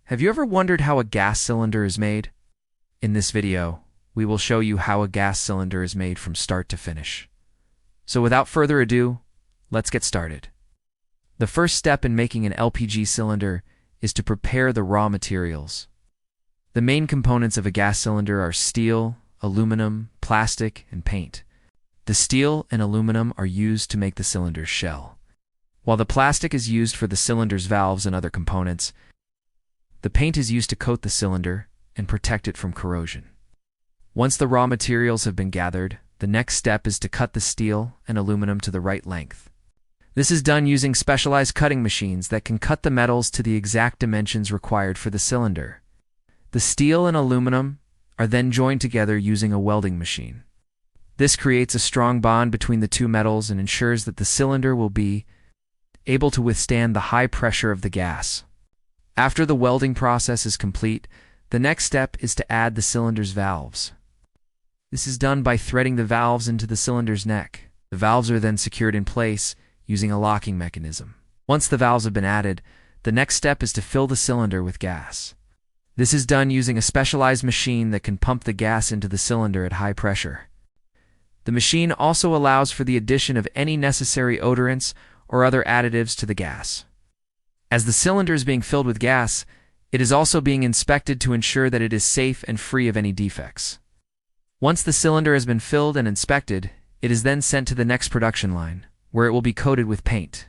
Have you ever wondered how a gas cylinder is made? In this video, we will show you how a gas cylinder is made from start to finish. So without further ado, let's get started. The first step in making an LPG cylinder is to prepare the raw materials. The main components of a gas cylinder are steel, aluminum, plastic, and paint. The steel and aluminum are used to make the cylinder's shell, while the plastic is used for the cylinder's valves and other components. The paint is used to coat the cylinder and protect it from corrosion. Once the raw materials have been gathered, the next step is to cut the steel and aluminum to the right length. This is done using specialized cutting machines that can cut the metals to the exact dimensions required for the cylinder. The steel and aluminum are then joined together using a welding machine. This creates a strong bond between the two metals and ensures that the cylinder will be able to withstand the high pressure of the gas. After the welding process is complete, the next step is to add the cylinder's valves. This is done by threading the valves into the cylinder's neck. The valves are then secured in place using a locking mechanism. Once the valves have been added, the next step is to fill the cylinder with gas. This is done using a specialized machine that can pump the gas into the cylinder at high pressure. The machine also allows for the addition of any necessary odorants or other additives to the gas. As the cylinder is being filled with gas, it is also being inspected to ensure that it is safe and free of any defects. Once the cylinder has been filled and inspected, it is then sent to the next production line, where it will be coated with paint.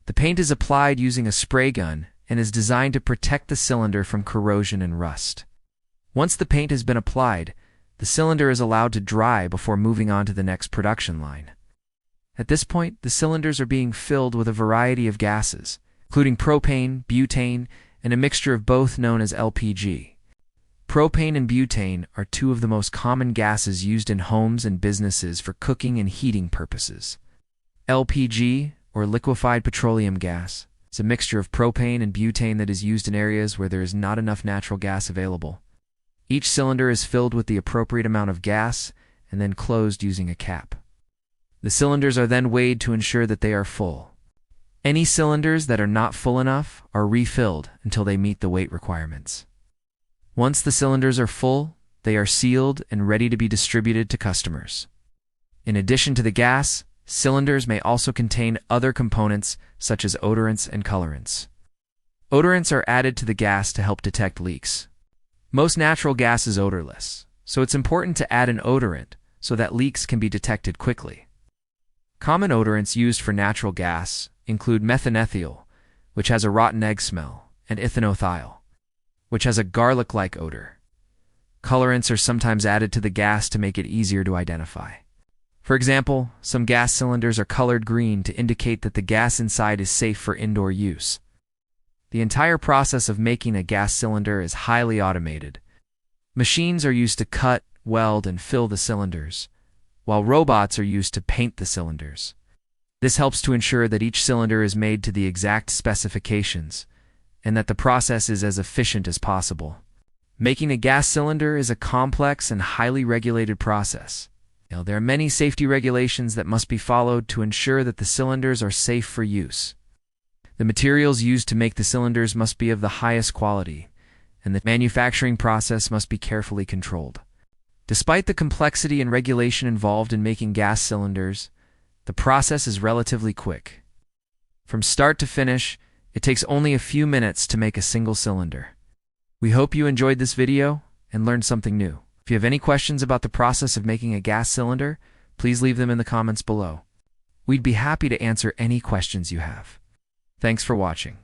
The paint is applied using a spray gun and is designed to protect the cylinder from corrosion and rust. Once the paint has been applied, the cylinder is allowed to dry before moving on to the next production line. At this point, the cylinders are being filled with a variety of gases, including propane, butane, and a mixture of both known as LPG. Propane and butane are two of the most common gases used in homes and businesses for cooking and heating purposes. LPG, or liquefied petroleum gas, is a mixture of propane and butane that is used in areas where there is not enough natural gas available. Each cylinder is filled with the appropriate amount of gas and then closed using a cap. The cylinders are then weighed to ensure that they are full. Any cylinders that are not full enough are refilled until they meet the weight requirements. Once the cylinders are full, they are sealed and ready to be distributed to customers. In addition to the gas, cylinders may also contain other components such as odorants and colorants. Odorants are added to the gas to help detect leaks. Most natural gas is odorless, so it's important to add an odorant so that leaks can be detected quickly. Common odorants used for natural gas include methanethiol, which has a rotten egg smell, and ethanethiol, which has a garlic-like odor. Colorants are sometimes added to the gas to make it easier to identify. For example, some gas cylinders are colored green to indicate that the gas inside is safe for indoor use. The entire process of making a gas cylinder is highly automated. Machines are used to cut, weld, and fill the cylinders, while robots are used to paint the cylinders. This helps to ensure that each cylinder is made to the exact specifications and that the process is as efficient as possible. Making a gas cylinder is a complex and highly regulated process. There are many safety regulations that must be followed to ensure that the cylinders are safe for use. The materials used to make the cylinders must be of the highest quality, and the manufacturing process must be carefully controlled. Despite the complexity and regulation involved in making gas cylinders, the process is relatively quick. From start to finish, it takes only a few minutes to make a single cylinder. We hope you enjoyed this video and learned something new. If you have any questions about the process of making a gas cylinder, please leave them in the comments below. We'd be happy to answer any questions you have. Thanks for watching.